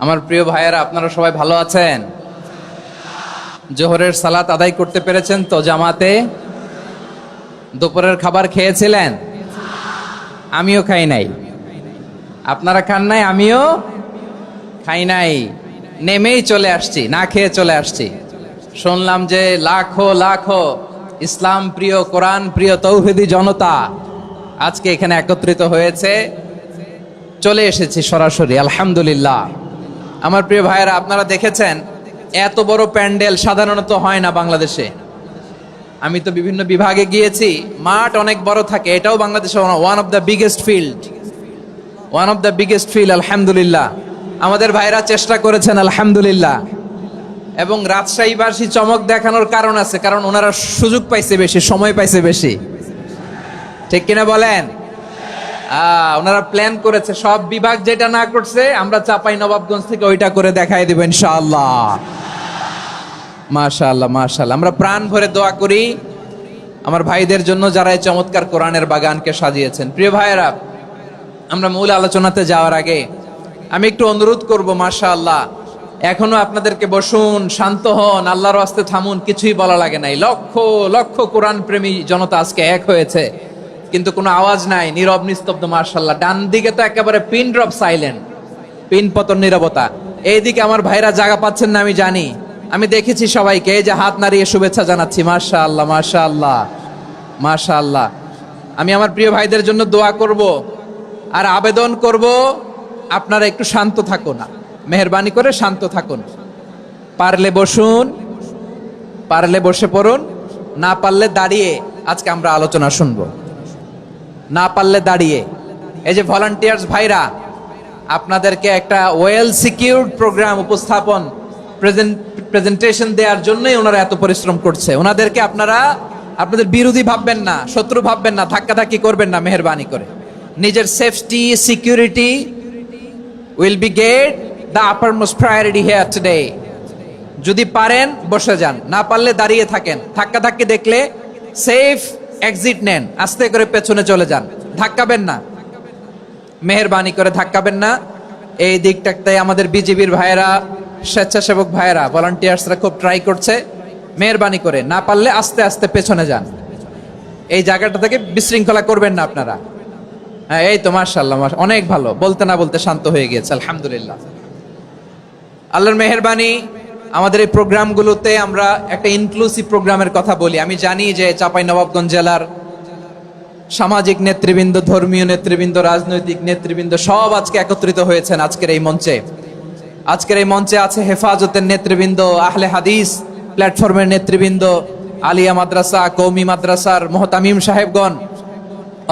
আমার প্রিয় ভাইয়েরা, আপনারা সবাই ভালো আছেন? জোহরের সালাত আদায় করতে পেরেছেন তো জামাতে? দুপুরের খাবার খেয়েছিলেন? আমিও খাই নাই। আপনারা খান নাই, আমিও খাই নাই। নেমেই চলে আসছি, না খেয়ে চলে আসছি। শুনলাম যে লাখো লাখো ইসলাম প্রিয়, কোরআন প্রিয় তৌহিদি জনতা আজকে এখানে একত্রিত হয়েছে। চলে এসেছি সরাসরি, আলহামদুলিল্লাহ। আমার প্রিয় ভাইয়েরা, আপনারা দেখেছেন এত বড় প্যান্ডেল সাধারণত হয় না বাংলাদেশে। আমি তো বিভিন্ন বিভাগে গিয়েছি, মাঠ অনেক বড় থাকে। এটাও বাংলাদেশে one of the biggest field, আলহামদুলিল্লাহ। আমাদের ভাইরা চেষ্টা করেছেন, আলহামদুলিল্লাহ। এবং রাজশাহীবাসী চমক দেখানোর কারণ আছে, কারণ ওনারা সুযোগ পাইছে বেশি, সময় পাইছে বেশি, ঠিক কিনা বলেন? ওনারা প্ল্যান করেছে, সব বিভাগ যেটা না করছে আমরা চাপাই নবাবগঞ্জ থেকে ওইটা করে দেখাই দিব ইনশাআল্লাহ। মাশাআল্লাহ মাশাআল্লাহ। আমরা প্রাণ ভরে দোয়া করি আমার ভাইদের জন্য, যারা এই চমৎকার কোরআনের বাগানকে সাজিয়েছেন। প্রিয় ভাইয়েরা, আমরা মূল আলোচনাতে যাওয়ার আগে আমি একটু অনুরোধ করব, মাশাআল্লাহ, এখনো আপনাদেরকে বসুন, শান্ত হন, আল্লাহর ওয়াস্তে থামুন, কিছুই বলা লাগে নাই। লক্ষ লক্ষ কোরআন প্রেমী জনতা আজকে এক হয়েছে, কিন্তু কোনো আওয়াজ নাই, নীরব নিস্তব্ধ। মাশাআল্লাহ, ডান দিকে তো একেবারে পিন ড্রপ সাইলেন্ট, পিন পতন নীরবতা। এইদিকে আমার ভাইরা জায়গা পাচ্ছেন না, আমি জানি। আমি দেখেছি সবাইকে, এই যে হাত নাড়িয়ে শুভেচ্ছা জানাচ্ছি। মাশাআল্লাহ মাশাআল্লাহ মাশাআল্লাহ। আমি আমার প্রিয় ভাইদের জন্য দোয়া করব আর আবেদন করব, আপনারা একটু শান্ত থাকুন, মেহেরবানি করে শান্ত থাকুন। পারলে বসুন, পারলে বসে পড়ুন, না পারলে দাঁড়িয়ে আজকে আমরা আলোচনা শুনবো। না পারলে দাঁড়িয়ে। এই যে ভলান্টিয়ার্স ভাইরা, আপনাদেরকে একটা ওয়েল সিকিউরড প্রোগ্রাম উপস্থাপন, প্রেজেন্টেশন দেওয়ার জন্যই ওনারা এত পরিশ্রম করছে। ওনাদেরকে আপনারা আপনাদের বিরোধী ভাববেন না, শত্রু ভাববেন না, ধাক্কাধাক্কি করবেন না, মেহেরবানি করে। নিজের safety, security will be get the uppermost priority here today. যদি পারেন বসে যান, না পারলে দাঁড়িয়ে থাকেন। ধাক্কাধাক্কি দেখলে সেফ এক্সিট নেন, আস্তে করে পেছনে চলে যান, ধাক্কাবেন না, মেহেরবানি করে ধাক্কাবেন না। এই দিকটাতে আমাদের বিজিবির ভাইয়েরা, স্বেচ্ছাসেবক ভাইয়েরা, ভলান্টিয়ার্সরা খুব ট্রাই করছে। মেহেরবানি করে না পারলে আস্তে আস্তে পেছনে যান। এই জায়গাটা থেকে বিশৃঙ্খলা করবেন না আপনারা। হ্যাঁ, এই তো মাশাআল্লাহ, অনেক ভালো। বলতে না বলতে শান্ত হয়ে গিয়েছে, আলহামদুলিল্লাহ। আল্লাহর মেহেরবানি। আমাদের এই প্রোগ্রামগুলোতে আমরা একটা ইনক্লুসিভ প্রোগ্রামের কথা বলি। আমি জানি যে চাঁপাইনবাবগঞ্জ জেলার সামাজিক নেতৃবৃন্দ, ধর্মীয় নেতৃবৃন্দ, রাজনৈতিক নেতৃবৃন্দ সব আজকে একত্রিত হয়েছেন আজকের এই মঞ্চে। আজকের এই মঞ্চে আছে হেফাজতের নেতৃবৃন্দ, আহলে হাদিস প্ল্যাটফর্মের নেতৃবৃন্দ, আলিয়া মাদ্রাসা, কওমি মাদ্রাসার মুহতামিম সাহেবগণ,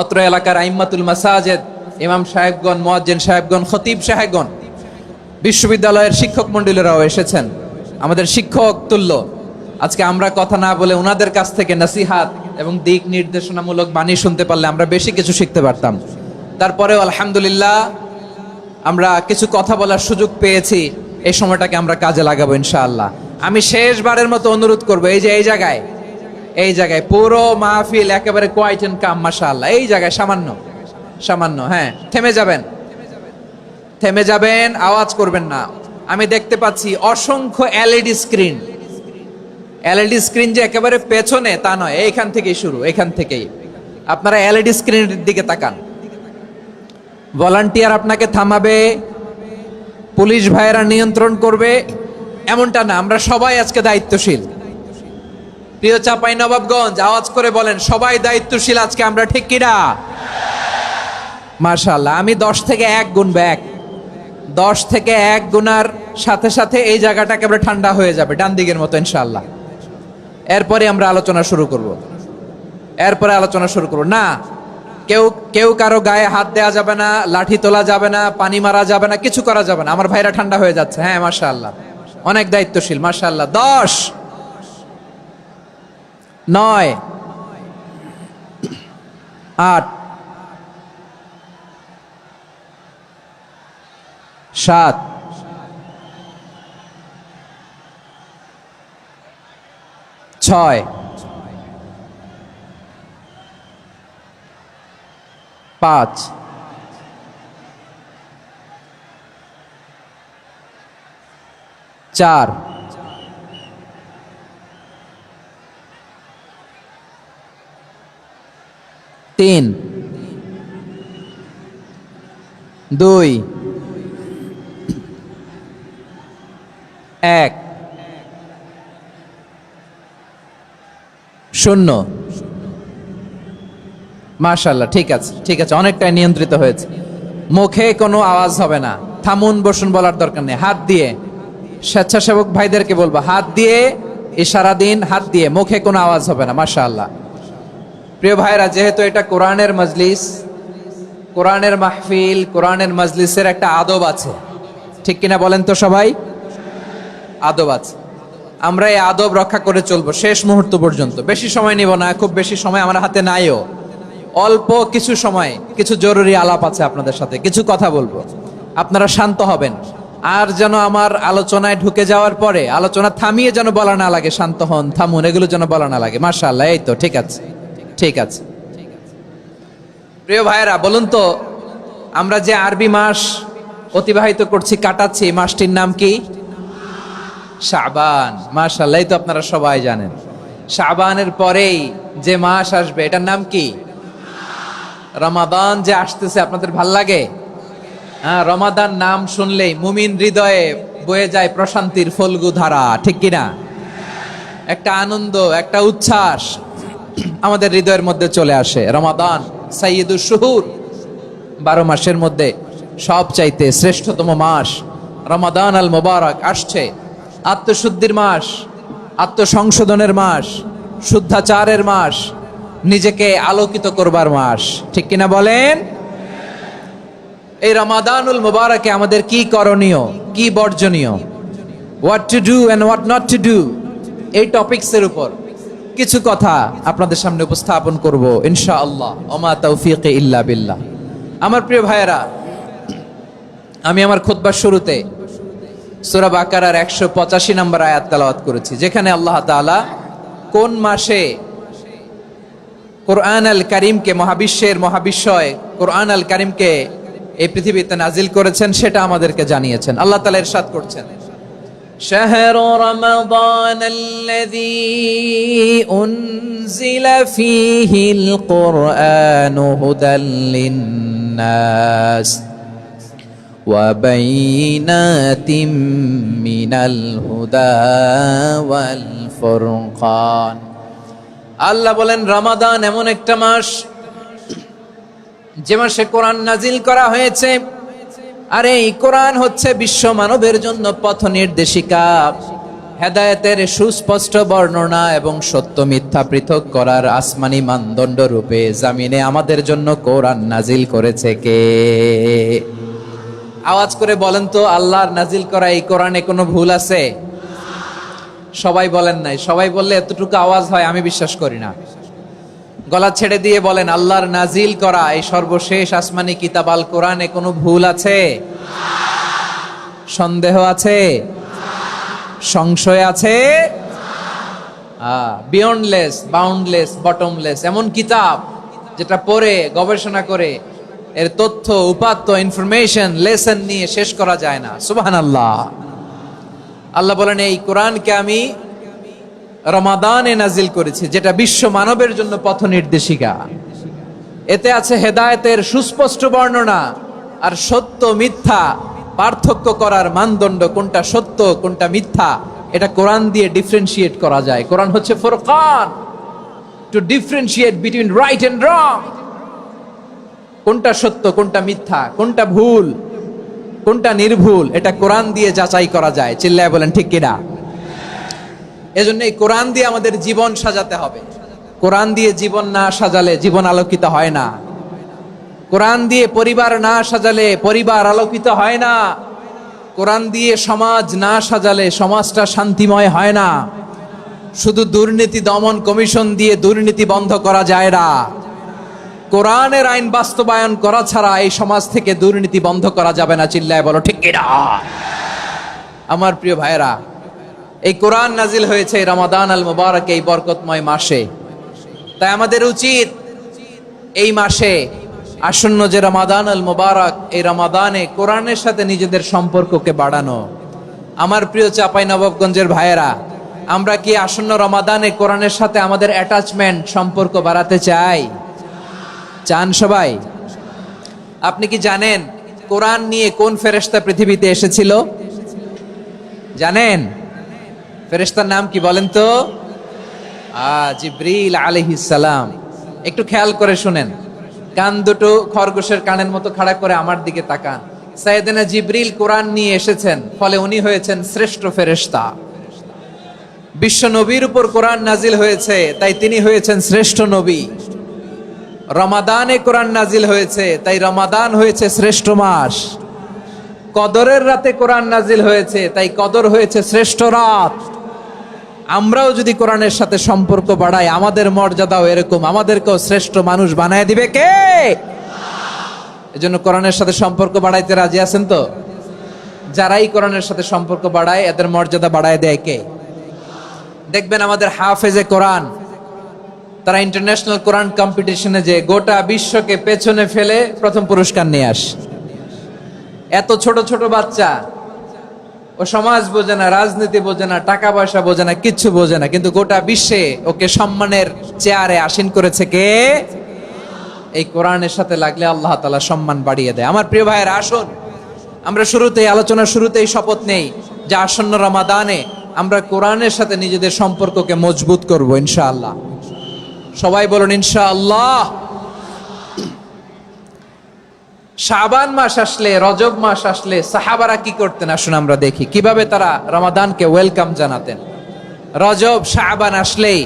অত্র এলাকার আইম্মাতুল মাসাজিদ, ইমাম সাহেবগণ, মুয়াজ্জিন সাহেবগণ, খতিব সাহেবগণ, বিশ্ববিদ্যালয়ের শিক্ষক মণ্ডলীরাও এসেছেন, আমাদের শিক্ষক তুল্য। আজকে আমরা কথা না বলে ওনাদের কাছ থেকে নসিহাত এবং দিক নির্দেশনামূলক বাণী শুনতে পারলে আমরা বেশি কিছু শিখতে পারতাম। তারপরেও আলহামদুলিল্লাহ আমরা কিছু কথা বলার সুযোগ পেয়েছি। এই সময়টাকে আমরা কাজে লাগাবো ইনশাআল্লাহ। আমি শেষবারের মতো অনুরোধ করবো, এই যে এই জায়গায় পুরো মাহফিল একেবারে কোয়াইট এন্ড কাম, মাশাআল্লাহ। এই জায়গায় সামান্য হ্যাঁ, থেমে যাবেন, আওয়াজ করবেন না। আমি দেখতে পাচ্ছি অসংখ্য এলইডি স্ক্রিন, যে একেবারে পেছনে তা নয়, এইখান থেকেই শুরু, এখান থেকেই আপনারা এলইডি স্ক্রিনের দিকে তাকান। ভলান্টিয়ার আপনাকে থামাবে, পুলিশ ভাইয়েরা নিয়ন্ত্রণ করবে, এমনটা না। আমরা সবাই আজকে দায়িত্বশীল। প্রিয় চাঁপাইনবাবগঞ্জ, আওয়াজ করে বলেন, সবাই দায়িত্বশীল আজকে আমরা, ঠিক কিনা? মাশাআল্লাহ। আমি 10 থেকে 1 গুনবো, 10 থেকে 1 গুনার সাথে সাথে এই জায়গাটা একেবারে ঠান্ডা হয়ে যাবে, ডান দিকের মতো ইনশাআল্লাহ। এরপরে আমরা আলোচনা শুরু করব। না, কেউ কারো গায়ে হাত দেওয়া যাবে না, লাঠি তোলা যাবে না, পানি মারা যাবে না, কিছু করা যাবে না। আমার ভাইরা ঠান্ডা হয়ে যাচ্ছে। হ্যাঁ, মাশাআল্লাহ, অনেক দায়িত্বশীল, মাশাআল্লাহ। 10, 9, 8, 7, 6, 5, 4, 3, 2, 1, 0। মাশাআল্লাহ, ঠিক আছে, ঠিক আছে, অনেকটাই নিয়ন্ত্রিত হয়েছে। মুখে কোনো আওয়াজ হবে না, থামুন বসুন বলার দরকার নেই। হাত দিয়ে, স্বেচ্ছাসেবক ভাইদেরকে বলবো, হাত দিয়ে ইশারা দিন, হাত দিয়ে, মুখে কোনো আওয়াজ হবে না। মাশাআল্লাহ। প্রিয় ভাইরা, যেহেতু এটা কোরআনের মজলিস, কোরআনের মাহফিল, কোরআনের মজলিসের একটা আদব আছে, ঠিক কিনা বলেন তো সবাই? আদব আছে, আমরা এই আদব রক্ষা করে চলবো শেষ মুহূর্ত পর্যন্ত। বেশি সময় নিব না, খুব বেশি সময় আমার হাতে নাইও। অল্প কিছু সময় কিছু জরুরি আলাপ আছে আপনাদের সাথে, কিছু কথা বলবো, আপনারা শান্ত হবেন। আর যেন আমার আলোচনায় ঢুকে যাওয়ার পরে আলোচনা থামিয়ে যেন বলা না লাগে শান্ত হন, থামুন, এগুলো যেন বলা না লাগে। মাশাআল্লাহ, এই তো ঠিক আছে, ঠিক আছে। প্রিয় ভাইয়েরা, বলুন তো, আমরা যে আরবি মাস অতিবাহিত করছি, কাটাচ্ছি, মাসটির নাম কি? শাবান। মাশাআল্লাহ, এই তো আপনারা সবাই জানেন। শাবানের পরেই যে মাস আসবে এটার নাম কি? রমাদান। যে আসতেছে, আপনাদের ভাল লাগে? হ্যাঁ, রমাদান নাম শুনলেই মুমিন হৃদয়ে বয়ে যায় প্রশান্তির ফল্গু ধারা, ঠিক কিনা? একটা আনন্দ, একটা উচ্ছ্বাস আমাদের হৃদয়ের মধ্যে চলে আসে। রমাদান সাইয়্যিদুশ শুহুর, 12 মাসের মধ্যে সবচাইতে শ্রেষ্ঠতম মাস রমাদান আল মুবারক আসছে। আত্মশুদ্ধির মাস, আত্মসংশোধনের মাস, শুদ্ধাচারের মাস, নিজেকে আলোকিত করবার মাস, ঠিক কিনা বলেন? এই রমাদানুল মুবারকে আমাদের কি করণীয়, কি বর্জনীয়, what to do and what not to do, এই টপিকসের উপর কিছু কথা আপনাদের সামনে উপস্থাপন করব ইনশাআল্লাহ। ওমা তাওফীকি ইল্লা বিল্লাহ। আমার প্রিয় ভাইয়েরা, আমি আমার খুতবার শুরুতে সূরা বাকারার 185 নম্বর আয়াত তেলাওয়াত করেছি, যেখানে আল্লাহ তাআলা কোন মাসে কোরআন আল কারীমকে, মহাবিশ্বের মহাবিশ্বয় কোরআন আল কারীমকে এই পৃথিবীতে নাজিল করেছেন সেটা আমাদেরকে জানিয়েছেন। আল্লাহ তাআলা ইরশাদ করছেন, শাহরু রমাদান আল্লাযী উনজিলা ফীহিল কুরআনু হুদাল লিন-নাস ওয়া বাইনাতিম মিনাল হুদা ওয়াল ফুরকান। আল্লাহ বলেন, রমাদান এমন একটা মাস যে মাসে কোরআন নাজিল করা হয়েছে। আর এই কোরআন হচ্ছে বিশ্ব মানবের জন্য পথ নির্দেশিকা, হেদায়েতের সুস্পষ্ট বর্ণনা এবং সত্য মিথ্যা পৃথক করার আসমানি মানদণ্ড রূপে জামিনে আমাদের জন্য কোরআন নাজিল করেছে কে? আওয়াজ করে বলেন তো, আল্লাহর নাজিল করা এই কোরআনে কোনো ভুল আছে? সবাই বলেন নাই। সবাই বললে এতটুকু আওয়াজ হয় আমি বিশ্বাস করি না। গলা ছেড়ে দিয়ে বলেন, আল্লাহর নাজিল করা এই সর্বশেষ আসমানি কিতাব আল কোরআনে কোনো ভুল আছে? সন্দেহ আছে? সংশয় আছে? বিয়ন্ডলেস, বাউন্ডলেস, বটমলেস, এমন কিতাব যেটা পড়ে গবেষণা করে এর তথ্য, উপাত্ত, ইনফরমেশন, লেসন নিয়ে শেষ করা যায় না। সুবহানাল্লাহ। আল্লাহ বলেন, এই কোরআনকে আমি রমাদানে নাজিল করেছি, যেটা বিশ্ব মানবের জন্য পথ নির্দেশিকা। এতে আছে হেদায়েতের সুস্পষ্ট বর্ণনা আর সত্য মিথ্যা পার্থক্য করার মানদণ্ড, কোনটা সত্য কোনটা মিথ্যা এটা কোরআন দিয়ে ডিফারেন্সিয়েট করা যায়। কোরআন হচ্ছে ফুরকান, to differentiate between right and wrong. কোনটা সত্য, কোনটা মিথ্যা, কোনটা ভুল, কোনটা নির্ভুল, এটা কোরআন দিয়ে যাচাই করা যায়। চিল্লায় বলেন ঠিক কিনা? এজন্য এই কোরআন দিয়ে আমাদের জীবন সাজাতে হবে। কোরআন দিয়ে জীবন না সাজালে জীবন আলোকিত হয় না। কোরআন দিয়ে পরিবার না সাজালে পরিবার আলোকিত হয় না। কোরআন দিয়ে সমাজ না সাজালে সমাজটা শান্তিময় হয় না। শুধু দুর্নীতি দমন কমিশন দিয়ে দুর্নীতি বন্ধ করা যায় না। কোরআনের আইন বাস্তবায়ন করা ছাড়া এই সমাজ থেকে দুর্নীতি বন্ধ করা যাবে না। চিল্লায় বলো ঠিক কিনা? আমার প্রিয় ভাইয়েরা, এই কোরআন নাজিল হয়েছে রমাদান আল মুবারক, এই বরকতময় মাসে। তাই আমাদের উচিত এই মাসে আসন্ন যে রমাদান আল মুবারক, এই রমাদানে কোরআনের সাথে নিজেদের সম্পর্ককে বাড়ানো। আমার প্রিয় চাপাই নবাবগঞ্জের ভাইয়েরা, আমরা কি আসন্ন রমাদানে কোরআনের সাথে আমাদের অ্যাটাচমেন্ট সম্পর্ক বাড়াতে চাই? চান সবাই? আপনি কি জানেন কোরআন নিয়ে কোন ফেরেশতা পৃথিবীতে এসেছিল? জানেন ফেরেশতার নাম কি বলেন তো? জিবরিল আলাইহিস সালাম। একটু খেয়াল করে শুনেন, কান দুটো খরগোশের কানের মতো খাড়া করে আমার দিকে তাকান। সাইয়েদনা জিবরিল কোরআন নিয়ে এসেছেন, ফলে উনি হয়েছেন শ্রেষ্ঠ ফেরেশতা। বিশ্ব নবীর উপর কোরআন নাজিল হয়েছে, তাই তিনি হয়েছেন শ্রেষ্ঠ নবী। রমাদানে কোরআন নাজিল হয়েছে, তাই রমাদান হয়েছে শ্রেষ্ঠ মাস। কদরের রাতে কোরআন নাজিল হয়েছে, তাই কদর হয়েছে শ্রেষ্ঠ রাত। আমরাও যদি কোরআনের সাথে সম্পর্ক বাড়াই, আমাদের মর্যাদাও এরকম, আমাদেরকেও শ্রেষ্ঠ মানুষ বানায় দিবে কে? এজন্য কোরআনের সাথে সম্পর্ক বাড়াইতে রাজি আছেন তো? যারাই কোরআনের সাথে সম্পর্ক বাড়ায়, এদের মর্যাদা বাড়ায় দেয় কে? দেখবেন আমাদের হাফেজে কোরআন, তারা ইন্টারন্যাশনাল কোরআন কম্পিটিশনে যে গোটা বিশ্বকে পেছনে ফেলে প্রথম পুরস্কার নিয়ে আসে। এত ছোট ছোট বাচ্চা, ও সমাজ বোঝে না, রাজনীতি বোঝে না, টাকা পয়সা বোঝে না, কিচ্ছু বোঝে না, কিন্তু গোটা বিশ্বে ওকে সম্মানের চেয়ারে আসীন করেছে কে? এই কোরআনের সাথে লাগলে আল্লাহ তাআলা সম্মান বাড়িয়ে দেয়। আমার প্রিয় ভাইয়েরা, আসুন আমরা শুরুতেই, আলোচনার শুরুতেই শপথ নেই যে আসন্ন রমাদানে আমরা কোরআনের সাথে নিজেদের সম্পর্ককে মজবুত করব ইনশাআল্লাহ। সবাই বলুন ইনশাআল্লাহ। শাবান মাস আসলে, রজব মাস আসলে সাহাবারা কি করতেন? আসুন আমরা দেখি কিভাবে তারা রমাদানকে ওয়েলকাম জানাতেন। রজব শাবান আসলেই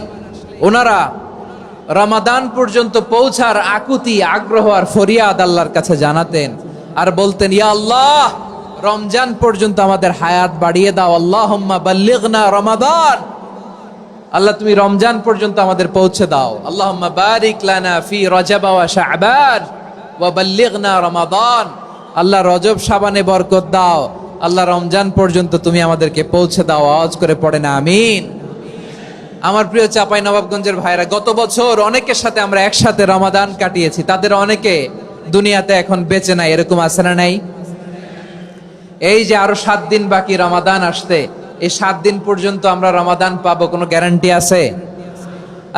ওনারা রমাদান পর্যন্ত পৌঁছার আকুতি, আগ্রহ আর ফরিয়াদ আল্লাহর কাছে জানাতেন আর বলতেন, ইয়া আল্লাহ, রমজান পর্যন্ত আমাদের হায়াত বাড়িয়ে দাও। আল্লাহুম্মা বাল্লিগনা রমাদান, আল্লাহ তুমি রমজান পর্যন্ত আমাদের পৌঁছে দাও। আল্লাহুম্মা বারিক লানা ফি রজব ওয়া শাবান ওয়া বাল্লিগনা রমাদান, আল্লাহ রজব শাবানে বরকত দাও, আল্লাহ রমজান পর্যন্ত তুমি আমাদেরকে পৌঁছে দাও। আওয়াজ করে পড়েন আমিন। আমার প্রিয় চাপাই নবাবগঞ্জের ভাইরা, গত বছর অনেকের সাথে আমরা একসাথে রমাদান কাটিয়েছি, তাদের অনেকে দুনিয়াতে এখন বেঁচে নাই, এরকম আছে না নাই? এই যে আরো 7 দিন বাকি রমাদান আসতে, এই 7 দিন পর্যন্ত আমরা রমাদান পাবো, কোনো গ্যারান্টি আছে?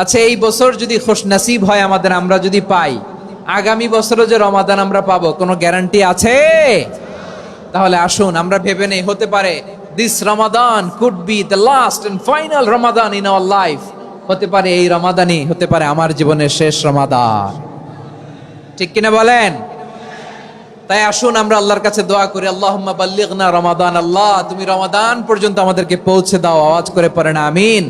আচ্ছা, এই বছর যদি খুশ নসিব হয় আমাদের, আমরা যদি পাই, আগামী বছরও যে রমাদান আমরা পাবো, কোনো গ্যারান্টি আছে? তাহলে আসুন আমরা ভেবে নেই, হতে পারে this Ramadan could be the last and final Ramadan in our life. হতে পারে এই রমাদানই হতে পারে আমার জীবনের শেষ রমাদান। ঠিক কিনা বলেন? তাই আসুন আমরা আল্লাহর কাছে দোয়া করি, আল্লাহুম্মা বাল্লিগনা রমাদান, আল্লাহ তুমি রমাদান পর্যন্ত আমাদেরকে পৌঁছে দাও। আওয়াজ করে পড়েন আমিন।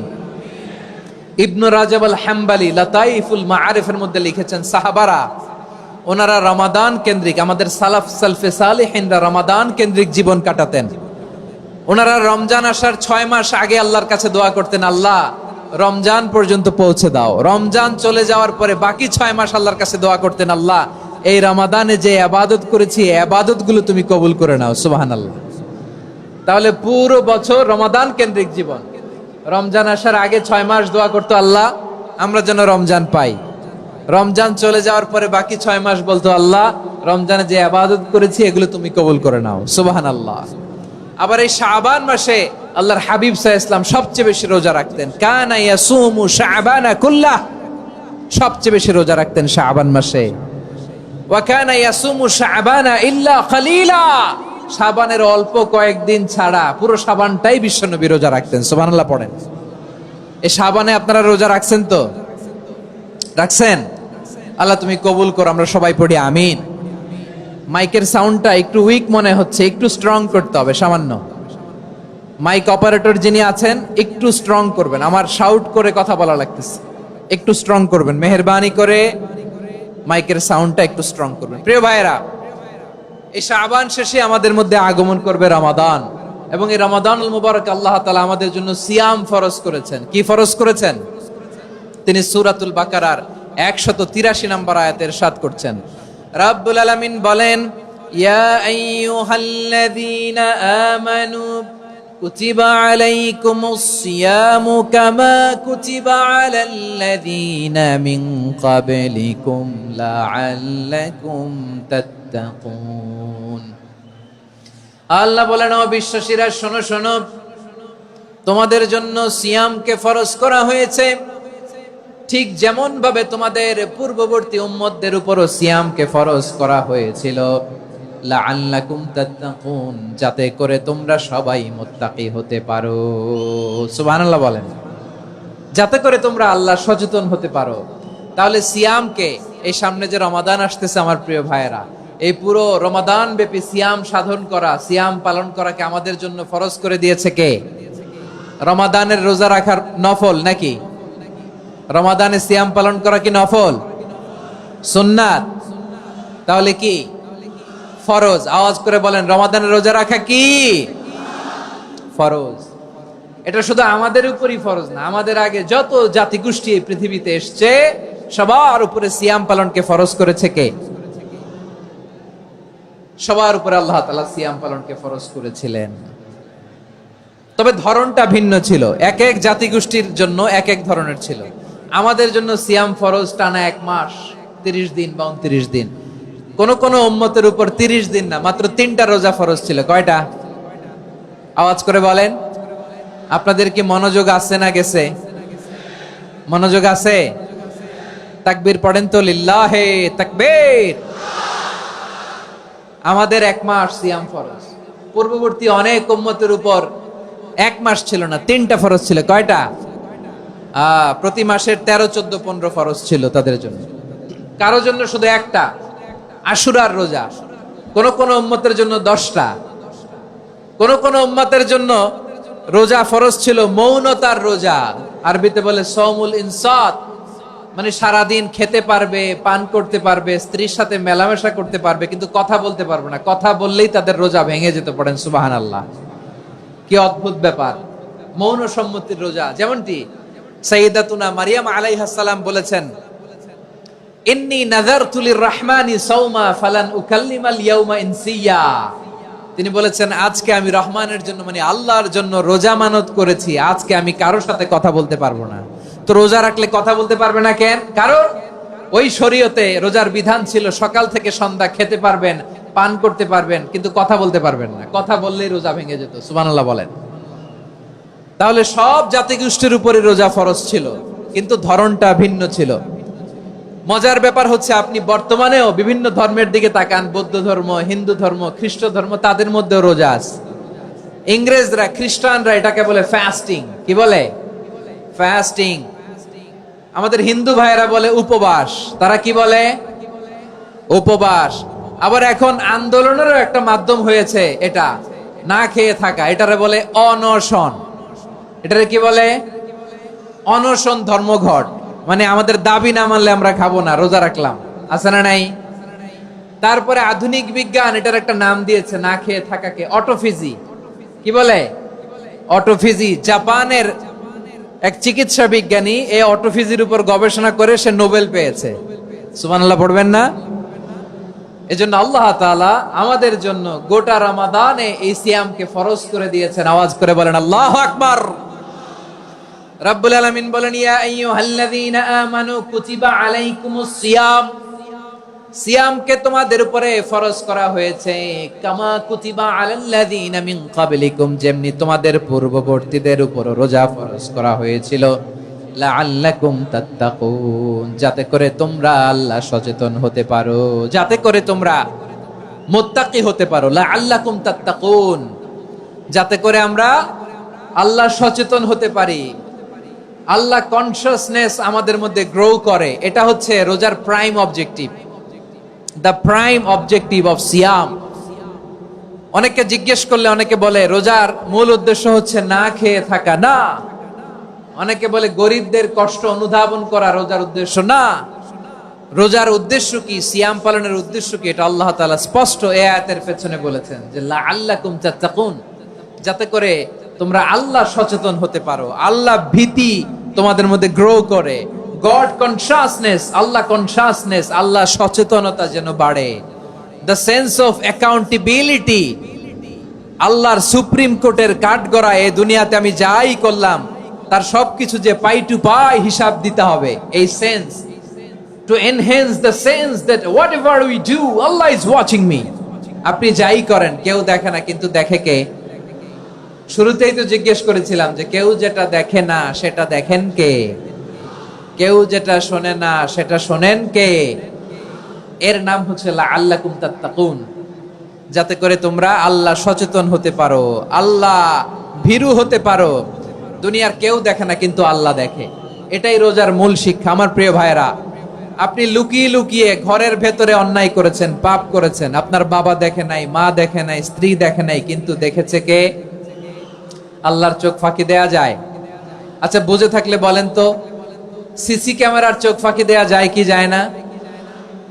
ইবনু রাজব আল হাম্বলি লাতাইফুল মাআরিফের মধ্যে লিখেছেন, সাহাবারা ওনারা রমাদান কেন্দ্রিক, আমাদের সালাফ সালফে সালেহিনরা রমাদান কেন্দ্রিক জীবন কাটাতেন। ওনারা রমজান আসার 6 মাস আগে আল্লাহর কাছে দোয়া করতেন, আল্লাহ রমজান পর্যন্ত পৌঁছে দাও। রমজান চলে যাওয়ার পরে বাকি 6 মাস আল্লাহর কাছে দোয়া করতেন, আল্লাহ এই রমাদানে যে ইবাদত করেছি, ইবাদত গুলো তুমি কবুল করে নাও। সুবহানাল্লাহ। তাহলে পুরো বছর রমাদান কেন্দ্রিক জীবন। রমজান আসার আগে 6 মাস দোয়া করতো, আল্লাহ আমরা যেন রমজান পাই। রমজান চলে যাওয়ার পরে বাকি 6 মাস বলতো, আল্লাহ রমজানে যে ইবাদত করেছি এগুলো তুমি কবুল করে নাও। সুবহানাল্লাহ। আবার এই শাবান মাসে আল্লাহর হাবিব সাল্লাল্লাহু আলাইহি ওয়াসাল্লাম সবচেয়ে বেশি রোজা রাখতেন। কানা ইয়াসুমু শাবানা কুল্লাহ, সবচেয়ে বেশি রোজা রাখতেন শাবান মাসে। ওয়া কানা ইয়াসুমু শাবানা ইল্লা কলিলা, শাবানের অল্প কয়েকদিন ছাড়া পুরো শাবানটাই বিশ্বনবী রোজা রাখতেন। সুবহানাল্লাহ পড়েন। এই শাবানে আপনারা রোজা রাখছেন তো? রাখছেন? আল্লাহ তুমি কবুল করো। আমরা সবাই পড়ি আমিন। মাইকের সাউন্ডটা একটু উইক মনে হচ্ছে, একটু স্ট্রং করতে হবে সামান্য। মাইক অপারেটর যিনি আছেন একটু স্ট্রং করবেন, আমার শাউট করে কথা বলা লাগতেছে, একটু স্ট্রং করবেন মেহেরবানি করে। মাইকের সাউন্ডটা একটু স্ট্রং করবেন। প্রিয় ভাইয়েরা, এই শাবান শেষে আমাদের মধ্যে আগমন করবে রমাদান, এবং এই রমাদানুল মুবারক আল্লাহ তাআলা আমাদের জন্য সিয়াম ফরজ করেছেন। কি ফরজ করেছেন? তিনি সূরাতুল বাকারার 183 নম্বর আয়াতে ইরশাদ করছেন, রাব্বুল আলামিন বলেন, ইয়া আইয়ুহাল্লাযীনা আমানু কুতিবা আলাইকুমুস সিয়ামু কামা কুতিবা আলাল্লাযীনা মিন ক্বাবলিকুম লাআল্লাকুম তাত্তাকুন। আল্লাহ বলেন, ও বিশ্বাসীরা শোনো শোনো, তোমাদের জন্য সিয়ামকে ফরজ করা হয়েছে, ঠিক যেমন ভাবে তোমাদের পূর্ববর্তী উম্মতদের উপরও সিয়ামকে ফরজ করা হয়েছিল, লাআল্লাকুম তাত্তাকুন, যাতে করে তোমরা সবাই মুত্তাকি হতে পারো। সুবহানাল্লাহ বলেন, যাতে করে তোমরা আল্লাহ সচেতন হতে পারো। তাহলে সিয়ামকে, এই সামনে যে রমাদান আসতেছে আমার প্রিয় ভাইয়েরা, এই পুরো রমাদান ব্যাপী সিয়াম সাধন করা, সিয়াম পালন করাকে আমাদের জন্য ফরজ করে দিয়েছে কে? রমাদানের রোজা রাখার নফল নাকি? রমাদানে সিয়াম পালন করা কি নফল? সুন্নাত? তাহলে কি ফরজ? আওয়াজ করে বলেন, রমাদানের রোজা রাখা কি ফরজ? এটা শুধু আমাদের উপরই ফরজ না, আমাদের আগে যত জাতিগোষ্ঠী এই পৃথিবীতে এসছে সবার উপরে সিয়াম পালনকে ফরজ করেছে কে? সবার উপরে আল্লাহ তাআলা সিয়াম পালনকে ফরজ করেছিলেন। তবে ধরনটা ভিন্ন ছিল, এক এক জাতিগোষ্ঠীর জন্য এক এক ধরনের ছিল। আমাদের জন্য সিয়াম ফরজ টানা 1 মাস 30 দিন বা 29 দিন। কোন কোন উম্মতের উপর 30 দিন না, মাত্র 3টা রোজা ফরজ ছিল। কয়টা? আওয়াজ করে বলেন। আপনাদের কি মনোযোগ আছে না গেছে? মনোযোগ আছে? তাকবীর পড়েন তো, লিল্লাহে তাকবীর। আমাদের 1 মাস সিয়াম ফরজ, পূর্ববর্তী অনেক উম্মতের উপর 1 মাস ছিল না, 3টা ফরজ ছিল। কয়টা? প্রতি মাসের 13, 14, 15 ফরজ ছিল তাদের জন্য। কারো জন্য শুধু একটা, আশুরার রোজা। কোন কোন উম্মতের জন্য 10টা। কোন কোন উম্মতের জন্য রোজা ফরজ ছিল মৌনতার রোজা, আরবিতে বলে সওমুল ইনসাত, মানে সারাদিন খেতে পারবে, পান করতে পারবে, স্ত্রীর সাথে মেলামেশা করতে পারবে, কিন্তু কথা বলতে পারবে না। কথা বললেই তাদের রোজা ভেঙে যেতে। পড়েন সুবহানাল্লাহ। কি অদ্ভুত ব্যাপার! মৌন সম্মতির রোজা। যেমনটি সাইয়্যিদাতুনা মারিয়াম আলাইহাস সালাম বলেছেন, ইন্নী নাযারতু লির-রাহমানি সাওমা ফালান উকাল্লিমাল ইয়াওমা ইনসিয়া। তিনি বলেছেন, আজকে আমি রহমানের জন্য, মানে আল্লাহর জন্য রোজা মানত করেছি, আজকে আমি কারোর সাথে কথা বলতে পারবো না। তো রোজা রাখলে কথা বলতে পারবে না কেন? কারণ ওই শরীয়তে রোজার বিধান ছিল সকাল থেকে সন্ধ্যা খেতে পারবেন, পান করতে পারবেন, কিন্তু কথা বলতে পারবেন না। কথা বললেই রোজা ভেঙে যেত। সুবহানাল্লাহ বলেন। তাহলে সব জাতিগোষ্ঠীর উপরে রোজা ফরজ ছিল, কিন্তু ধরনটা ভিন্ন ছিল। মজার ব্যাপার হচ্ছে, আপনি বর্তমানেও বিভিন্ন ধর্মের দিকে তাকান, বৌদ্ধ ধর্ম, হিন্দু ধর্ম, খ্রিস্ট ধর্ম, তাদের মধ্যেও রোজা আছে। ইংরেজরা, খ্রিস্টানরা এটাকে বলে ফাস্টিং। কি বলে? ফাস্টিং। আমাদের হিন্দু ভাইয়েরা বলে উপবাস। তারা কি বলে? উপবাস। আবার এখন আন্দোলনেরও একটা মাধ্যম হয়েছে এটা, না খেয়ে থাকা। এটারে বলে অনশন। এটারে কি বলে? অনশন ধর্মঘট। মানে আমাদের দাবি না মানলে আমরা খাবো না, রোজা রাখলাম। আছে না নাই? তারপরে আধুনিক বিজ্ঞান এটার একটা নাম দিয়েছে, না খেয়ে থাকাকে, অটোফিজি। কি বলে? অটোফিজি। জাপানের এক চিকিৎসা বিজ্ঞানী এই অটোফিজির উপর গবেষণা করে সে নোবেল পেয়েছে। সুবহানাল্লাহ পড়বেন না? এজন্য আল্লাহ তাআলা আমাদের জন্য গোটা রমাদানে এই সিয়ামকে ফরজ করে দিয়েছেন। আওয়াজ করে বলেন আল্লাহু আকবার। রাব্বুল আলামিন বলেন, ইয়া আইয়ুহাল্লাযীনা আমানু কুতিবা আলাইকুমুস সিয়াম। সিয়ামকে তোমাদের উপরে ফরজ করা হয়েছে, কামা কুতিবা আলাল্লাযীনা মিন ক্বাবলিকুম, যেমনি তোমাদের পূর্ববর্তীদের উপর রোজা ফরজ করা হয়েছিল, লাআল্লাকুম তাত্তাকুন, যাতে করে তোমরা আল্লাহ সচেতন হতে পারো, যাতে করে তোমরা মুত্তাকি হতে পারো। লাআল্লাকুম তাত্তাকুন, যাতে করে আমরা আল্লাহ সচেতন হতে পারি, আল্লাহ কনসিয়াসনেস আমাদের মধ্যে গ্রো করে। এটা হচ্ছে রোজার prime objective, the prime objective of সিয়াম। অনেকে জিজ্ঞেস করলে অনেকে বলে রোজার মূল উদ্দেশ্য হচ্ছে না খেয়ে থাকা। না। অনেকে বলে গরিবদের কষ্ট অনুধাবন করা রোজার উদ্দেশ্য। না। রোজার উদ্দেশ্য কি? সিয়াম পালনের উদ্দেশ্য কি? এটা আল্লাহ তাআলা স্পষ্ট এই আয়াতের পেছনে বলেছেন যে লাআল্লাকুম তাত্তাকুন, যাতে করে তোমরা আল্লাহ সচেতন হতে পারো, আল্লাহ ভীতি তোমাদের মধ্যে গ্রো করে, গড কনসিয়াসনেস, আল্লাহ কনসিয়াসনেস, আল্লাহ সচেতনতা যেন বাড়ে, দ্য সেন্স অফ অ্যাকাউন্টেবিলিটি। আল্লাহর সুপ্রিম কোর্টের কাঠগড়া এই দুনিয়াতে আমি যাই করলাম তার সবকিছু যে পাই টু পাই হিসাব দিতে হবে, এই sense, to enhance the sense that whatever we do Allah is watching me. আপনি যাই করেন কেউ দেখে না, কিন্তু দেখে কে? শুরুতেই তো জিজ্ঞেস করেছিলাম যে কেউ যেটা দেখে না সেটা দেখেন কে? কেউ যেটা শোনে না সেটা শোনেন কে? এর নাম হচ্ছে লাআল্লাকুম তাত্তাকুন, যাতে করে তোমরা আল্লাহ সচেতন হতে পারো, আল্লাহ ভীরু হতে পারো। দুনিয়ার কেউ দেখে না, কিন্তু আল্লাহ দেখে। এটাই রোজার মূল শিক্ষা। আমার প্রিয় ভাইরা, আপনি লুকিয়ে লুকিয়ে ঘরের ভেতরে অন্যায় করেছেন, পাপ করেছেন, আপনার বাবা দেখে নাই, মা দেখে নাই, স্ত্রী দেখে নাই, কিন্তু দেখেছে কে? আল্লাহর চোখ ফাঁকি দেয়া যায়? আচ্ছা, বুঝে থাকলে বলেন তো, সিসি ক্যামেরার চোখ ফাঁকি দেয়া যায় কি যায় না?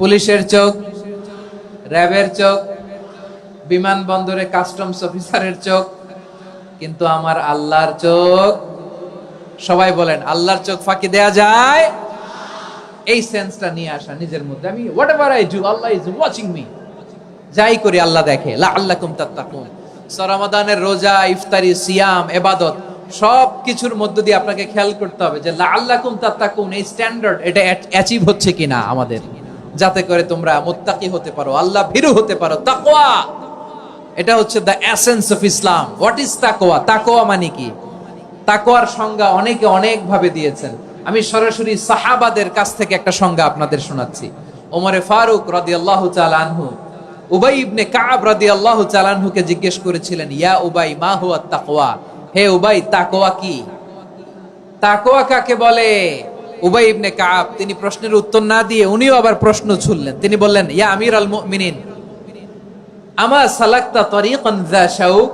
পুলিশের চোখ, র্যাবের চোখ, বিমানবন্দরে কাস্টমস অফিসারের চোখ, কিন্তু আমার আল্লাহর চোখ? সবাই বলেন, আল্লাহর চোখ ফাঁকি দেয়া যায়? এই সেন্সটা নিয়ে আসা নিজের মধ্যে, আমি what ever I do Allah is watching me, যাই করি আল্লাহ দেখে। লাআল্লাকুম তাত্তাকুন। রমাদানের রোজা, ইফতারি, সিয়াম, ইবাদত সব কিছুর মধ্য দিয়ে আপনাকে খেয়াল করতে হবে যে লাআল্লাকুম তাত্তাকুন এই স্ট্যান্ডার্ড এটা অ্যাচিভ হচ্ছে কিনা আমাদের, যাতে করে তোমরা মুত্তাকি হতে পারো, আল্লাহ ভীরু হতে পারো। তাকওয়া, এটা হচ্ছে the essence of Islam. What is তাকওয়া? তাকওয়া মানে কি? তাকওয়ার সংজ্ঞা অনেকে অনেক ভাবে দিয়েছেন। আমি সরাসরি সাহাবাদের কাছ থেকে একটা সংজ্ঞা আপনাদের শোনাচ্ছি। ওমরে ফারুক রাদিয়াল্লাহু তাআলা আনহু উবাই ইবনে কাব রাদিয়াল্লাহু তাআলা আনহুকে জিজ্ঞেস করেছিলেন, ইয়া উবাই মা হুয়া তাকওয়া? হে উবাই, তাকওয়া কি? তাকওয়া কাকে বলে? উবাই ইবনে কাব তিনি প্রশ্নের উত্তর না দিয়ে উনিও আবার প্রশ্ন ছুড়লেন। তিনি বললেন, ইয়া আমিরাল মুমিনিন, আমা সালাকতা তরিকান যা শাউক?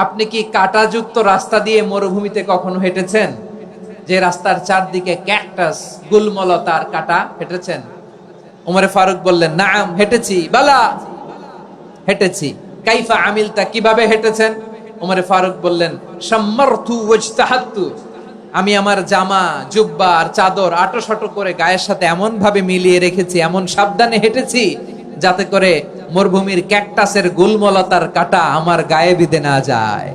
আপনি কি কাঁটাযুক্ত রাস্তা দিয়ে মরুভূমিতে কখনো হেঁটেছেন? যে রাস্তার চারদিকে ক্যাকটাস, গুলমলতার কাঁটা, হেঁটেছেন? ওমরে ফারুক বললেন, নাম, হেঁটেছি। বালা, হেঁটেছি। কাইফা আমিলতা, কিভাবে হেঁটেছেন? ওমরে ফারুক বললেন, শাম্মারতু ওয়াজতাহাতু, আমি আমার জামা, জুব্বা আর চাদর আটোসাটো করে গায়ের সাথে এমন ভাবে মিলিয়ে রেখেছি, এমন সাবধানে হেঁটেছি যাতে করে মরুভূমির ক্যাকটাসের গুলমলতার কাঁটা আমার গায়ে বিঁধে না যায়।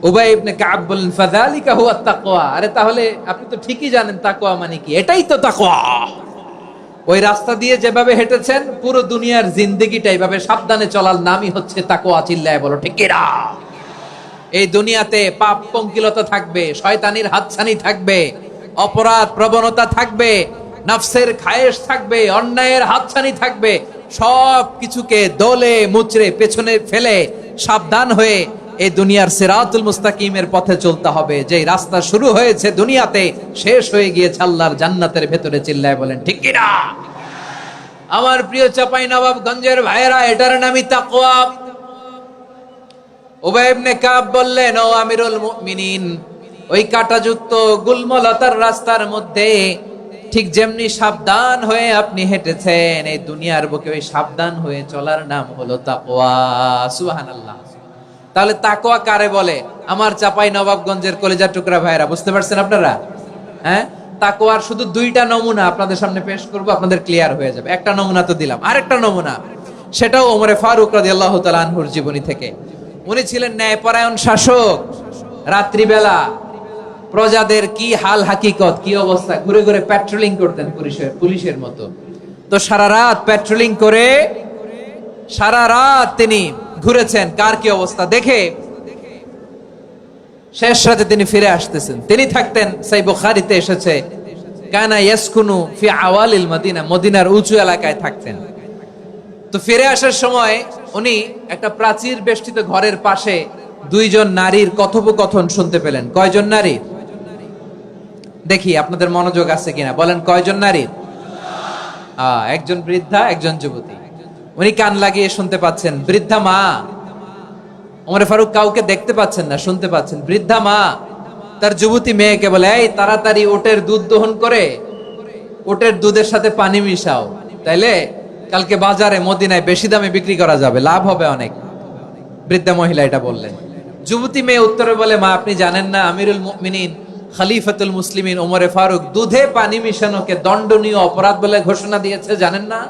উবাই ইবনে কাব বললেন, ফাযালিকা হুয়া তাকওয়া। আরে তাহলে আপনি তো ঠিকই জানেন তাকওয়া মানে কি, এটাই তো তাকওয়া। ওই রাস্তা দিয়ে যেভাবে হেঁটেছেন, পুরো দুনিয়ার জিন্দেগিটা এইভাবে সাবধানে চলার নামই হচ্ছে তাকওয়া। চিল্লায় বলো ঠিক কিনা? এই দুনিয়াতে পাপ পঙ্কিলতা থাকবে, শয়তানির হাতছানি থাকবে, অপরাধ প্রবণতা থাকবে, নফসের খায়েশ থাকবে, অন্যায়ের হাতছানি থাকবে। সব কিছুকে দলে মুচড়ে পেছনে ফেলে সাবধান হয়ে এই দুনিয়ার সিরাতুল মুস্তাকিমের পথে চলতে হবে। যে রাস্তা শুরু হয়েছে দুনিয়াতে, শেষ হয়ে গিয়েছে আল্লাহর জান্নাতের ভেতরে। চিল্লায় বলেন ঠিক কিনা? আমার প্রিয় চাঁপাইনবাবগঞ্জের ভাইয়েরা, এটার নামই তাকওয়া। উবাই ইবনে কাব বললেন, ও আমিরুল মুমিনিন, ওই কাঁটাযুক্ত গুলমলতার রাস্তার মধ্যে ঠিক যেমনি সাবধান হয়ে আপনি হেঁটেছেন, এই দুনিয়ার বুকে ওই সাবধান হয়ে চলার নাম হলো তাকওয়া। সুবহানাল্লাহ। তাহলে তাকওয়া কারে বলে? আমার চাঁপাইনবাবগঞ্জের কলিজার টুকরা ভাইয়েরা, বুঝতে পারছেন আপনারা? হ্যাঁ, তাকওয়ার শুধু দুইটা নমুনা আপনাদের সামনে পেশ করব, আপনাদের ক্লিয়ার হয়ে যাবে। একটা নমুনা তো দিলাম, আরেকটা নমুনা, সেটাও ওমরে ফারুক রাদিয়াল্লাহু তাআলা আনহুর জীবনী থেকে। উনি ছিলেন ন্যায়পরায়ণ শাসক। রাত্রিবেলা প্রজাদের কি হাল হাকিকত, কি অবস্থা, ঘুরে ঘুরে প্যাট্রোলিং করতেন পুলিশের মতো। তো সারা রাত প্যাট্রোলিং করে সারা রাত তিনি ঘুরেছেন কার কি অবস্থা দেখে। শেষ রাতে তিনি ফিরে আসতেছেন। তিনি থাকতেন, সেই বুখারীতে এসেছে, কানা ইয়াসকুনু ফি আওয়ালিল মদিনা, মদিনার উঁচু এলাকায় থাকতেন। তো ফিরে আসার সময় উনি একটা প্রাচীর বেষ্টিত ঘরের পাশে দুইজন নারীর কথোপকথন শুনতে পেলেন। কয়জন নারীর? দেখি আপনাদের মনোযোগ আছে কিনা, বলেন কয়জন নারীর? একজন বৃদ্ধা, একজন যুবতী। উনি কান লাগিয়ে শুনতে পাচ্ছেন। বৃদ্ধা মা, ওমর ফারুক কাউকে দেখতে পাচ্ছেন না, শুনতে পাচ্ছেন। বৃদ্ধা মা তার যুবতী মেয়েকে বলে, এই তাড়াতাড়ি ওটের দুধ দহন করে ওটের দুধের সাথে পানি মিশাও, তাইলে কালকে বাজারে মদিনায় বেশি দামে বিক্রি করা যাবে, লাভ হবে অনেক। বৃদ্ধা মহিলা এটা বললেন। যুবতী মেয়ে উত্তরে বলে, মা আপনি জানেন না আমিরুল মুমিনিন খলিফাতুল মুসলিমিন ওমরে ফারুক দুধে পানি মিশানোকে দণ্ডনীয় অপরাধ বলে ঘোষণা দিয়েছে, জানেন না?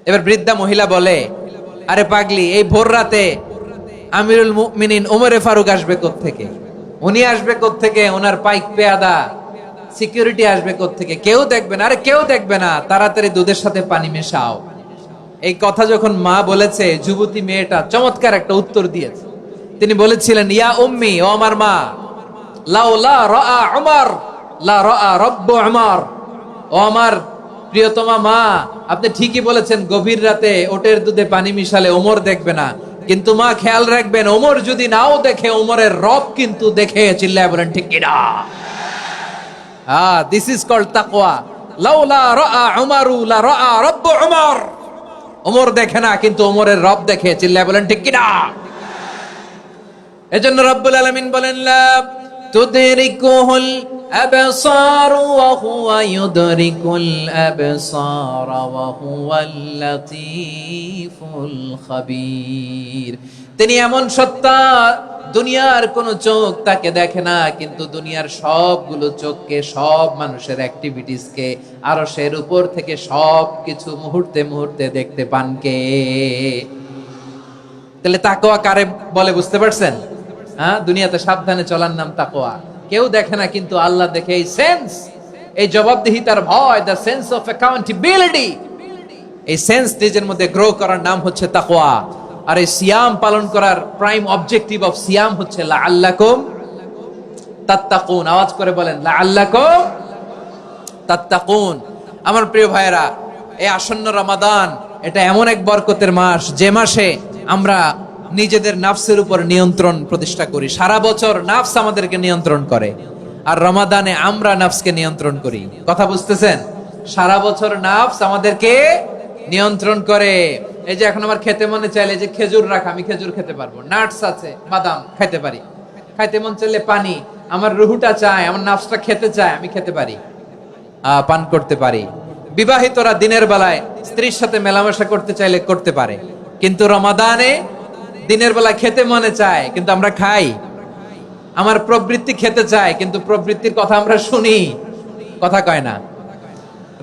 এবার বৃদ্ধা মহিলা বলে, আরে পাগলি, এই ভোর রাতে আমিরুল মুমিনিন ওমরে ফারুক আসবে কোত্থেকে? উনি আসবে কোত্থেকে? ওনার পাইক পেয়াদা সিকিউরিটি আসবে কোত্থেকে? কেউ দেখবে না। আরে কেউ দেখবে না, তাড়াতাড়ি দুধের সাথে পানি মেশাও। এই কথা যখন মা বলেছে, যুবতী মেয়েটা চমৎকার একটা উত্তর দিয়েছে। তিনি বলেছিলেন, ইয়া উম্মি, ও আমার মা, লাউলা রাআ উমর লা রাআ রব্বু উমর। ও আমার প্রিয়তমা মা, আপনি ঠিকই বলেছেন, গভীর রাতে ওটের দুধে পানি মিশালে ওমর দেখবে না, কিন্তু মা খেয়াল রাখবেন, ওমর যদি নাও দেখে, ওমরের রব কিন্তু দেখে। চিল্লায় বলেন ঠিক কিনা? দিস ইজ কল্ড তাকওয়া। লাউলা রাআ উমরু লা রাআ রব্বু উমর। ওমর দেখে না, কিন্তু ওমরের রব দেখে। চিল্লায় বলেন ঠিক কিনা? এজন্য রব্বুল আলামিন বলেন, লা তুদরিকুহুল আবসার ওয়া হুয়া ইউদরিকুল আবসার ওয়া হুয়াল লাতীফুল খাবীর। তিনি এমন সত্তা, দুনিয়ার কোন চোখ তাকে দেখে না, কিন্তু দুনিয়ার সবগুলো চোখকে, সব মানুষের অ্যাক্টিভিটিসকে, আরশের উপর থেকে সবকিছু মুহূর্তে মুহূর্তে দেখতে পান কে? তাহলে তাকওয়া কারে বলে বুঝতে পারছেন? দুনিয়াতে সাবধানে চলার নাম তাকওয়া। কেউ দেখে না, কিন্তু আল্লাহ দেখে। এই সেন্স, এই জবাবদিহিতার ভয়, দ্য সেন্স অফ অ্যাকাউন্টেবিলিটি, এই সেন্স নিজের মধ্যে গ্রো করার নাম হচ্ছে তাকওয়া। আর এই সিয়াম পালন করার প্রাইম অবজেক্টিভ অফ সিয়াম হচ্ছে লাআল্লাকুম তাত্তাকুন। আওয়াজ করে বলেন, লাআল্লাকুম তাত্তাকুন। আমার প্রিয় ভাইয়েরা, এই আসন্ন রমাদান, এটা এমন এক বরকতের মাস, যে মাসে আমরা নিজেদের নাফসের উপর নিয়ন্ত্রণ প্রতিষ্ঠা করি। সারা বছর নাফস আমাদেরকে নিয়ন্ত্রণ করে, আর রমাদানে আমরা নাফসকে নিয়ন্ত্রণ করি। কথা বুঝতেছেন? সারা বছর নাফস আমাদেরকে নিয়ন্ত্রণ করে। এই যে এখন আমার খেতে মনে চাইলে, যে খেজুর রাখা, আমি খেজুর খেতে পারবো, নাটস আছে, বাদাম খাইতে পারি। খাইতে মন চাইলে পানি, আমার রুহুটা চায়, আমার নাফসটা খেতে চায়, আমি খেতে পারি, পান করতে পারি। বিবাহিতরা দিনের বেলায় স্ত্রীর সাথে মেলামেশা করতে চাইলে করতে পারে, কিন্তু রমাদানে দিনের বেলা খেতে মনে চায়, কিন্তু আমরা খাই। আমার প্রবৃত্তি খেতে চায়, কিন্তু প্রবৃত্তির কথা আমরা শুনি, কথা কয় না।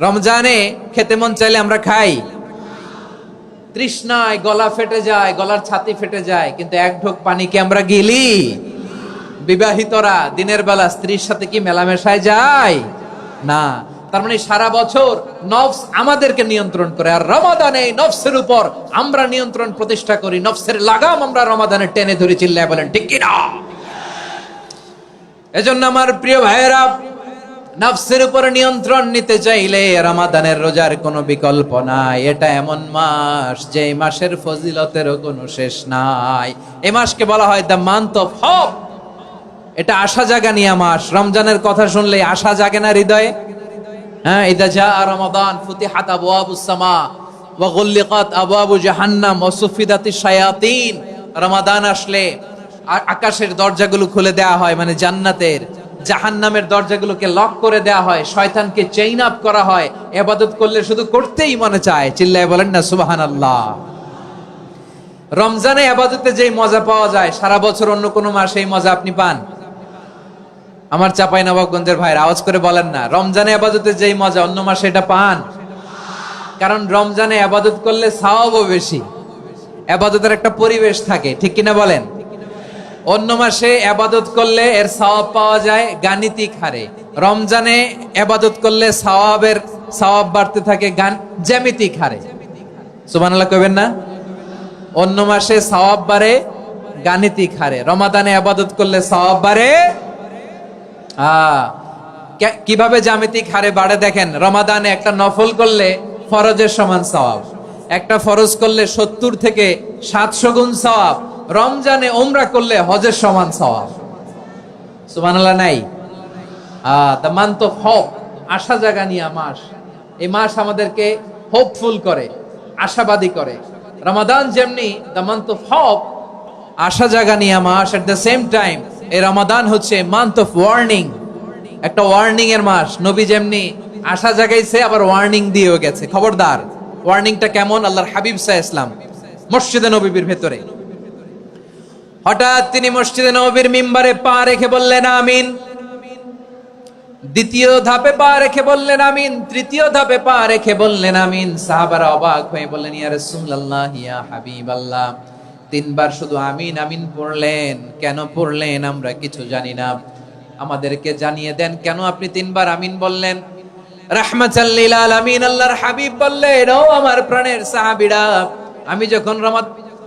রমজানে খেতে মন চাইলে আমরা খাই, তৃষ্ণায় গলা ফেটে যায়, গলার ছাতি ফেটে যায়, কিন্তু এক ঢোক পানি কি আমরা গিলি? বিবাহিতরা দিনের বেলা স্ত্রীর সাথে কি মেলামেশায় যায়? না। তার মানে সারা বছর নফস আমাদেরকে নিয়ন্ত্রণ করে, আর রমাদানে নফসের উপর আমরা নিয়ন্ত্রণ প্রতিষ্ঠা করি। নফসের লাগাম আমরা রমাদানে টেনে ধরে। চিল্লায় বলেন ঠিক কিনা? এজন্য আমার প্রিয় ভাইয়েরা, নফসের উপর নিয়ন্ত্রণ নিতে চাইলে রমাদানের রোজার কোনো বিকল্প নাই। এটা এমন মাস, যে মাসের ফজিলতেরও কোনো শেষ নাই। এই মাসকে বলা হয় দ্য মান্থ অফ হোপ। এটা আশা জাগানিয়া মাস। রমজানের কথা শুনলে আশা জাগে না হৃদয়ে? ইদা জাআ রমাদান ফুতিহাত আবওয়াবুস সামা ওয়া গুল্লিকাত আবওয়াবু জাহান্নাম ওয়া সুফিদাতিশ শায়াতিন। রমাদান আসলে আকাশের দরজাগুলো খুলে দেয়া হয়, মানে জান্নাতের। জাহান্নামের দরজাগুলোকে লক করে দেয়া হয়, শয়তানকে চেইন আপ করা হয়। ইবাদত করলে শুধু করতেই মনে চায়। চিল্লায় বলেন না সুবহানাল্লাহ। রমজানে ইবাদতে যেই মজা পাওয়া যায়, সারা বছর অন্য কোনো মাসে এই মজা আপনি পান? আমার চাঁপাইনবাবগঞ্জের ভাইরা আওয়াজ করে বলেন না, রমজানে ইবাদতে যেই মজা অন্য মাসে এটা পান? কারণ রমজানে ইবাদত করলে সওয়াবও বেশি, ইবাদতের একটা পরিবেশ থাকে, ঠিক কিনা বলেন? অন্য মাসে ইবাদত করলে এর সওয়াব পাওয়া যায় গাণিতিক হারে, রমজানে ইবাদত করলে সওয়াব বাড়তে থাকে জ্যামিতিক হারে। সুবহানাল্লাহ কইবেন না? অন্য মাসে সওয়াব বাড়ে গাণিতিক হারে, রমাদানে ইবাদত করলে সওয়াব বাড়ে কিভাবে জ্যামিতিক হারে বাড়ে দেখেন। রমাদানে একটা নফল করলে ফরজের সমান সওয়াব, একটা ফরজ করলে 70 থেকে 700 গুণ সওয়াব। রমজানে উমরা করলে হজের সমান সওয়াব। সুবহানাল্লাহ নাই? দ্য মান্থ অফ হোপ, আশা জাগানিয়া মাস। এই মাস আমাদেরকে হোপফুল করে, আশাবাদী করে। রমাদান যেমনি দ্য মান্থ অফ হোপ, আশা জাগানিয়া মাস, এট দ্য সেম টাইম এই রমাদান হচ্ছে মান্থ অফ ওয়ার্নিং, একটা ওয়ার্নিং এর মাস। নবী যেমনি আশা জাগাইছে, আবার ওয়ার্নিং দিয়েও গেছে, খবরদার। ওয়ার্নিংটা কেমন? আল্লাহর হাবিব সাল্লাল্লাহু আলাইহি ওয়াসাল্লাম মসজিদে নববীর ভেতরে, হঠাৎ তিনি মসজিদে নববীর মিম্বারে পা রেখে বললেন আমিন। দ্বিতীয় ধাপে পা রেখে বললেন আমিন, তৃতীয় ধাপে পা রেখে বললেন আমিন। সাহাবারা অবাক হয়ে বললেন, ইয়া রাসূলুল্লাহ, ইয়া হাবিবাল্লাহ, 3 বার শুধু আমিন আমিন পড়লেন, কেন পড়লেন আমরা কিছু জানি না, আমাদেরকে জানিয়ে দেন কেন আপনি 3 বার আমিন বললেন। রাহমাতাল লিল আলামিন আল্লাহর হাবিব বললেন, ও আমার প্রাণের সাহাবীরা,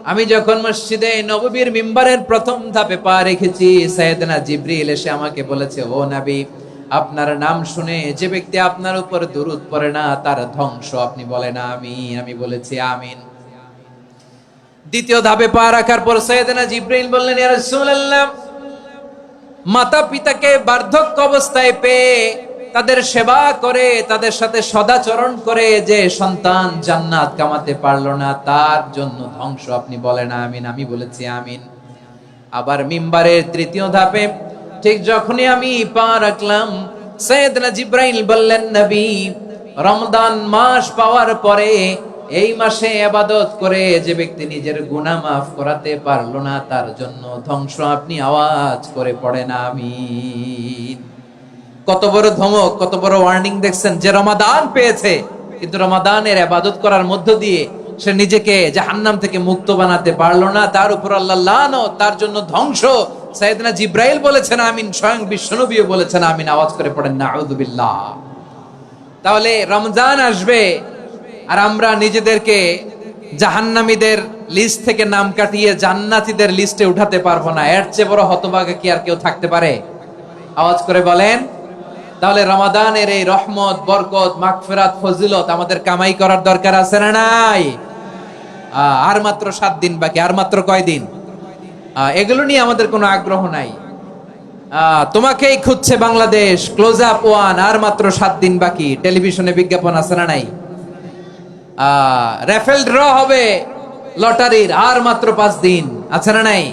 আমি যখন মসজিদে নববীর মিম্বারের প্রথম ধাপে পা রেখেছি, সাইয়েদনা জিবরিল এসে আমাকে বলেছে, ও নবী, আপনার নাম শুনে যে ব্যক্তি আপনার উপর দুরূদ পড়ে না তার ধ্বংস। আপনি বলেন আমিন। আমি বলেছি আমিন। দ্বিতীয় ধাপে পা রাখার পর সাইয়েদনা জিবরিল বললেন, ইয়া রাসূলুল্লাহ, মাতা পিতাকে বার্ধক্য অবস্থায় পেয়ে তাদের সেবা করে, তাদের সাথে সদাচরণ করে যে সন্তান জান্নাত কামাতে পারলো না তার জন্য ধ্বংস। আপনি বলেন আমিন। আমি বলেছি আমিন। আবার মিম্বারের তৃতীয় ধাপে ঠিক যখনই আমি পা রাখলাম, সাইয়েদনা জিবরাইল বললেন, নবী, রমজান মাস পাওয়ার পরে এই মাসে ইবাদত করে যে ব্যক্তি নিজের গুনাহ মাফ করাতে পারলো না তার জন্য ধ্বংস। আপনি আওয়াজ করে পড়েন আমিন। কত বড় ধমক, কত বড় ওয়ার্নিং দেখছেন! যে রমাদান পেয়েছে কিন্তু রমাদানের ইবাদত করার মধ্য দিয়ে সে নিজেকে জাহান্নাম থেকে মুক্ত বানাতে পারলো না, তার উপর আল্লাহ লানত, তার জন্য ধ্বংস। সাইয়েদনা জিবরাইল বলেছেন আমিন, স্বয়ং বিশ্বনবীও বলেছেন আমিন। আওয়াজ করে পড়েন নাউযুবিল্লাহ। তাহলে রমজান আসবে আর আমরা নিজেদেরকে জাহান্নামীদের লিস্ট থেকে নাম কাটিয়ে জান্নাতীদের লিস্টে উঠাতে পারবো না। এর চেয়ে বড় হতভাগা কি আর কেউ থাকতে পারে? আওয়াজ করে বলেন। তাহলে রমাদানের এই রহমত, বরকত, মাগফিরাত, ফজিলত আমাদের কামাই করার দরকার আছে না নাই? আর মাত্র 7 দিন বাকি। আর মাত্র কয় দিন? এগুলো নিয়ে আমাদের কোনো আগ্রহ নাই। তোমাকেই খুঁজছে বাংলাদেশ, ক্লোজ আপ ওয়ান, আর মাত্র 7 দিন বাকি। টেলিভিশনে বিজ্ঞাপন আছে না নাই? রেফেল ড্র হবে লটারির, আর মাত্র 5 দিন, আছে না নাই?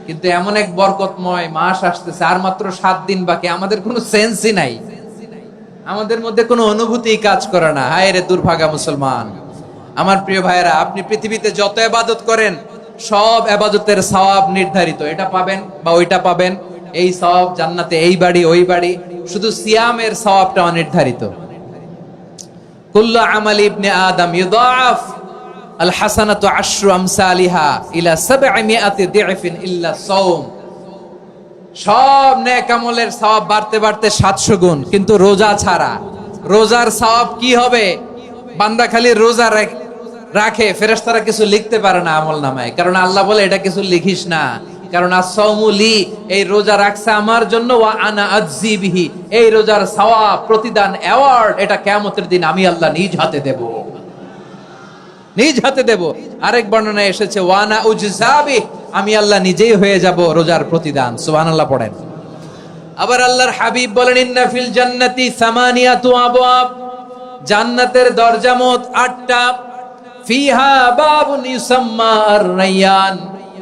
কিন্তু এমন এক বরকতময় মাস আসতেছে, আর মাত্র 7 দিন বাকি। আমাদের কোনো সেন্সই নাই, আমাদের মধ্যে কোনো অনুভূতি কাজ করে না। হায় রে দুর্ভাগা মুসলমান! আমার প্রিয় ভাইয়েরা, আপনি পৃথিবীতে যত ইবাদত করেন সব ইবাদতের সওয়াব নির্ধারিত। এটা পাবেন বা ওইটা পাবেন, এই সওয়াব জান্নাতে, এই বাড়ি ওই বাড়ি। শুধু সিয়ামের সওয়াবটা অনির্ধারিত। কুল্লু আমালি ইবনে আদম ইউদাআফ আল হাসানাতু আশরু আমসালিহা ইলা 700 দি'ফিন ইল্লা সাওম। সব নেক আমলের সওয়াব বাড়তে বাড়তে 700 গুণ, কিন্তু রোজা ছাড়া। রোজার সওয়াব কি হবে? বান্দা খালি রোজা রাখে, ফেরেশতারা কিছু লিখতে পারে না আমলনামায়, কারণ আল্লাহ বলে এটা কিছু লিখিস না, কারণ as-সাওমু লি, এই রোজা রাখছে আমার জন্য, ওয়া আনা আজজি বিহি, এই রোজার সওয়াব, প্রতিদান, অ্যাওয়ার্ড এটা কিয়ামতের দিন আমি আল্লাহ নিজ হাতে দেব, নিজ হাতে দেব। আরেক বর্ণনায় এসেছে ওয়ানা উজজাবি, আমি আল্লাহ নিজেই হয়ে যাব রোজার প্রতিদান। সুবহানাল্লাহ পড়েন। আবার আল্লাহর হাবিব বলেন, ইন্না ফিল জান্নাতি সামানিয়াতু আবওয়াব, জান্নাতের দরজা মোট 8টা। ফিহা বাবুন ইউসাম্মা আর-রায়্যান,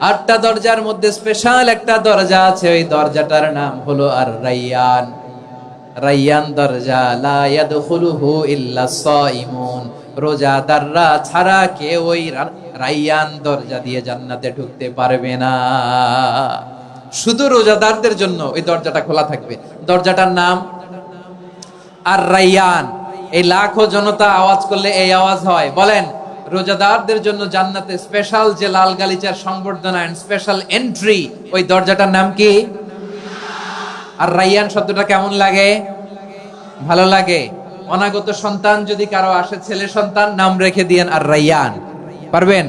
8টা দরজার মধ্যে স্পেশাল একটা দরজা আছে, ওই দরজাটার নাম হলো আর-রায়্যান। রায়্যান দরজা, লা ইয়াদখুলুহু ইল্লা সাইমুন, রোজাদাররা ছাড়া কেউ ওই রায়্যান দরজা দিয়ে জান্নাতে ঢুকতে পারবে না। শুধু রোজাদারদের জন্য ওই দরজাটা খোলা থাকবে। দরজাটার নাম আর-রায়্যান। এই লাখো জনতা আওয়াজ করলে এই আওয়াজ হয়। বলেন, রোজাদারদের জন্য জান্নাতে স্পেশাল যে লাল গালিচার সংবর্ধনা এন্ড স্পেশাল এন্ট্রি, ওই দরজাটার নাম কি? আর-রায়্যান শব্দটা কেমন লাগে? ভালো লাগে। অনাগত সন্তান যদি কারো আসে, ছেলে সন্তান, নাম রেখে দিয়েন আর-রায়্যান। পারবেন?